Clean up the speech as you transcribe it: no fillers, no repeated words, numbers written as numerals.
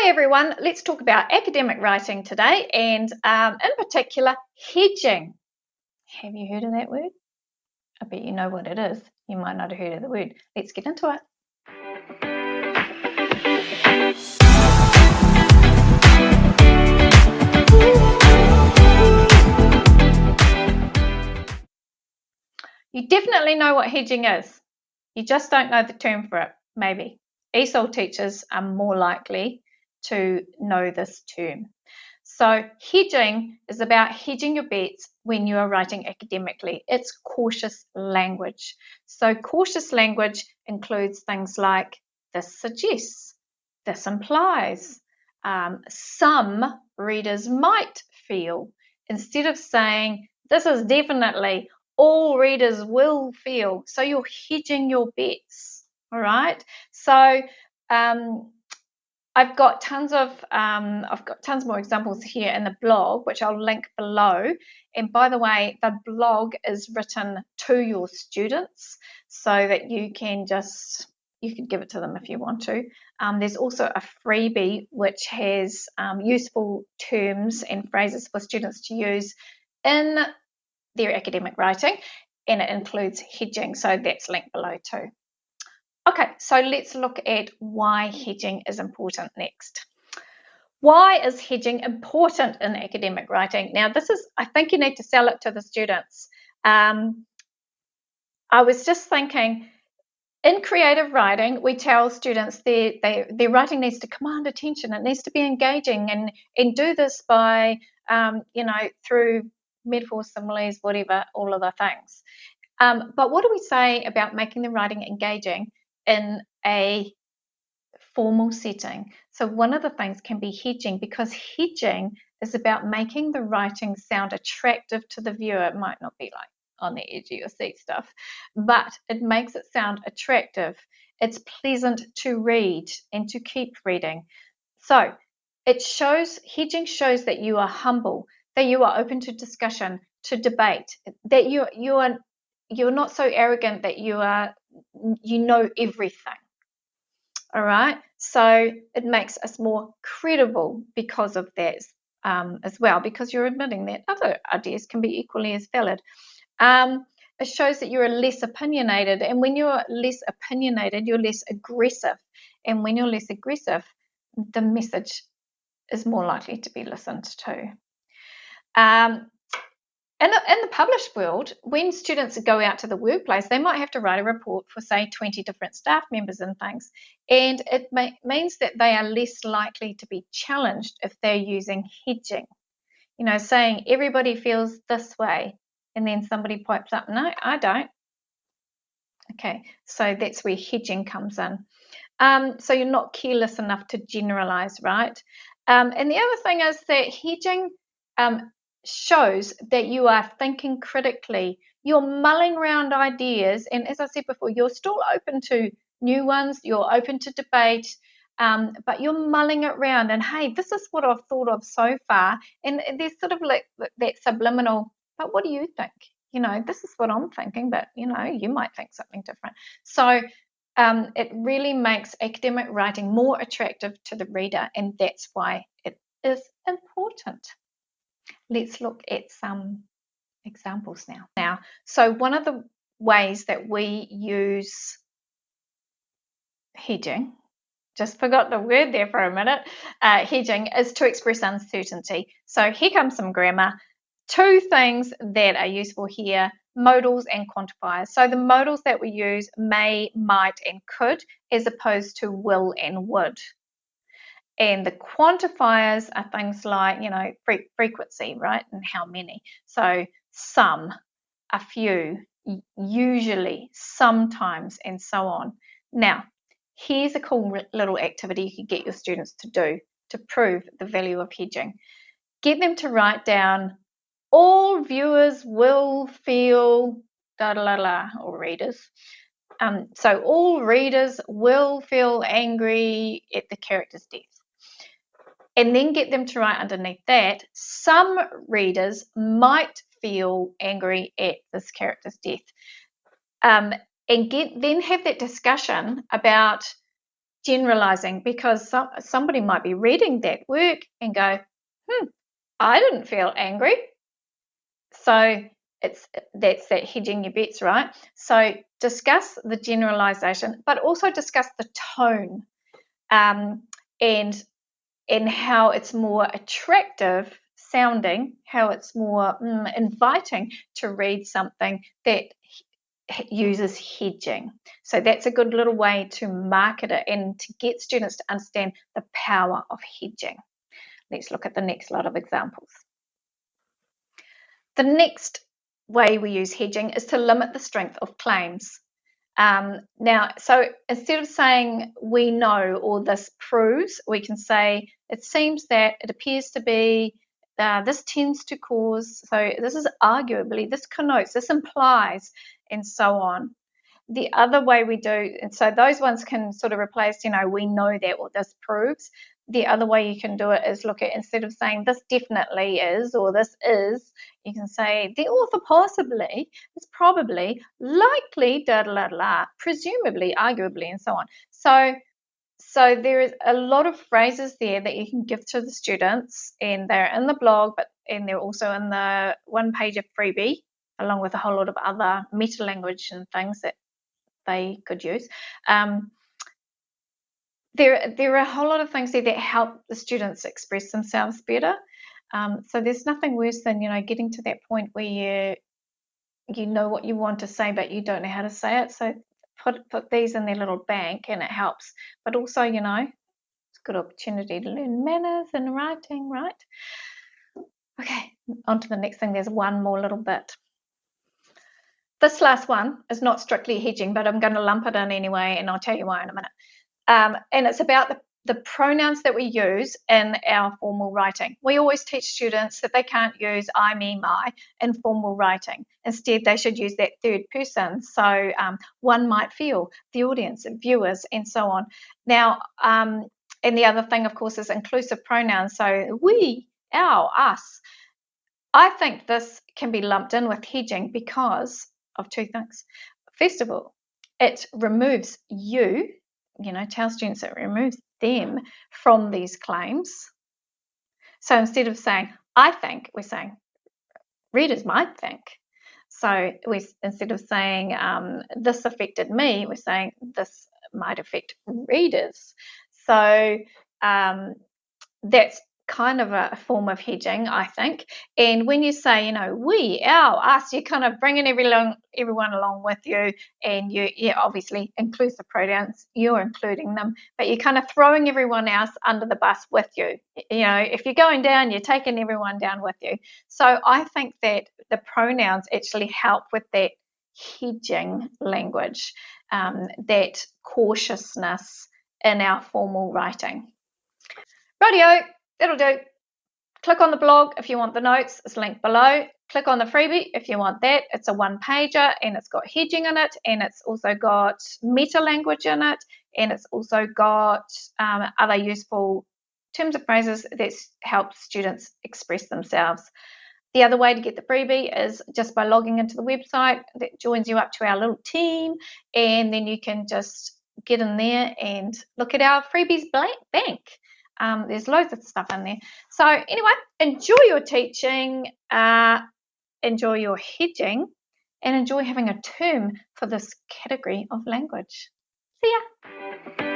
Hi everyone, let's talk about academic writing today and in particular hedging. Have you heard of that word? I bet you know what it is. You might not have heard of the word. Let's get into it. You definitely know what hedging is. You just don't know the term for it, maybe. ESOL teachers are more likely to know this term. So hedging is about hedging your bets when you are writing academically. It's cautious language. So cautious language includes things like this suggests, this implies, some readers might feel, instead of saying this is definitely, all readers will feel. So you're hedging your bets, all right? So I've got tons more examples here in the blog, which I'll link below. And by the way, the blog is written to your students so that you can give it to them if you want to. There's also a freebie which has useful terms and phrases for students to use in their academic writing, and it includes hedging, so that's linked below too. Okay, so let's look at why hedging is important next. Why is hedging important in academic writing? Now, I think you need to sell it to the students. I was just thinking, in creative writing, we tell students their writing needs to command attention. It needs to be engaging, and do this by, through metaphors, similes, whatever, all of the things. But what do we say about making the writing engaging in a formal setting? So one of the things can be hedging, because hedging is about making the writing sound attractive to the viewer. It might not be like on the edge of your seat stuff, but it makes it sound attractive. It's pleasant to read and to keep reading. So hedging shows that you are humble, that you are open to discussion, to debate, that you're not so arrogant that you know everything. All right, so it makes us more credible because of that as well, because you're admitting that other ideas can be equally as valid. It shows that you're less opinionated, and when you're less opinionated, you're less aggressive, and when you're less aggressive, the message is more likely to be listened to. In the published world, when students go out to the workplace, they might have to write a report for, say, 20 different staff members and things. And it means that they are less likely to be challenged if they're using hedging. Saying everybody feels this way, and then somebody pipes up, no, I don't. Okay, so that's where hedging comes in. So you're not careless enough to generalize, right? And the other thing is that hedging shows that you are thinking critically. You're mulling around ideas, and as I said before, you're still open to new ones, you're open to debate, but you're mulling it around, and hey, this is what I've thought of so far, and there's sort of like that subliminal, but what do you think? This is what I'm thinking, but you might think something different. So it really makes academic writing more attractive to the reader, and that's why it is important. Let's look at some examples now. So one of the ways that we use hedging, just forgot the word there for a minute, hedging is to express uncertainty. So here comes some grammar. Two things that are useful here: modals and quantifiers. So the modals that we use: may, might, and could, as opposed to will and would. And the quantifiers are things like, frequency, right? And how many. So some, a few, usually, sometimes, and so on. Now, here's a cool little activity you could get your students to do to prove the value of hedging. Get them to write down, all viewers will feel da da da da, or readers. So all readers will feel angry at the character's death. And then get them to write underneath that, some readers might feel angry at this character's death. And then have that discussion about, generalizing, because somebody might be reading that work and go, I didn't feel angry. So that's that hedging your bets, right? So discuss the generalization, but also discuss the tone, and how it's more attractive sounding, how it's more inviting to read something that uses hedging. So that's a good little way to market it and to get students to understand the power of hedging. Let's look at the next lot of examples. The next way we use hedging is to limit the strength of claims. Now, so instead of saying we know or this proves, we can say it seems that, it appears to be, this tends to cause, so this is arguably, this connotes, this implies, and so on. The other way we do, and so those ones can sort of replace, we know that or this proves. The other way you can do it is look at, instead of saying this definitely is or this is, you can say the author possibly, is probably, likely, da da da da, presumably, arguably, and so on. So there is a lot of phrases there that you can give to the students, and they're in the blog, and they're also in the one page of FREEBIE, along with a whole lot of other meta language and things that they could use. There are a whole lot of things there that help the students express themselves better. So there's nothing worse than getting to that point where you know what you want to say, but you don't know how to say it. So put these in their little bank, and it helps. But also, it's a good opportunity to learn manners and writing, right? Okay, on to the next thing. There's one more little bit. This last one is not strictly hedging, but I'm going to lump it in anyway, and I'll tell you why in a minute. And it's about the pronouns that we use in our formal writing. We always teach students that they can't use I, me, my in formal writing. Instead, they should use that third person. So one might feel, the audience, viewers, and so on. Now, and the other thing, of course, is inclusive pronouns. So we, our, us. I think this can be lumped in with hedging because of two things. First of all, it removes you, tell students it removes them from these claims. So instead of saying, I think, we're saying, readers might think. So instead of saying, this affected me, we're saying, this might affect readers. So that's kind of a form of hedging, I think. And when you say, we, our, us, you're kind of bringing everyone along with you, and you obviously inclusive pronouns, you're including them, but you're kind of throwing everyone else under the bus with you. If you're going down, you're taking everyone down with you. So I think that the pronouns actually help with that hedging language, that cautiousness in our formal writing. Rightio, that'll do. Click on the blog if you want the notes, it's linked below. Click on the freebie if you want that. It's a one-pager, and it's got hedging in it, and it's also got meta language in it, and it's also got other useful terms and phrases that help students express themselves. The other way to get the freebie is just by logging into the website. That joins you up to our little team, and then you can just get in there and look at our freebies bank. There's loads of stuff in there. So anyway, enjoy your teaching, enjoy your hedging, and enjoy having a term for this category of language. See ya.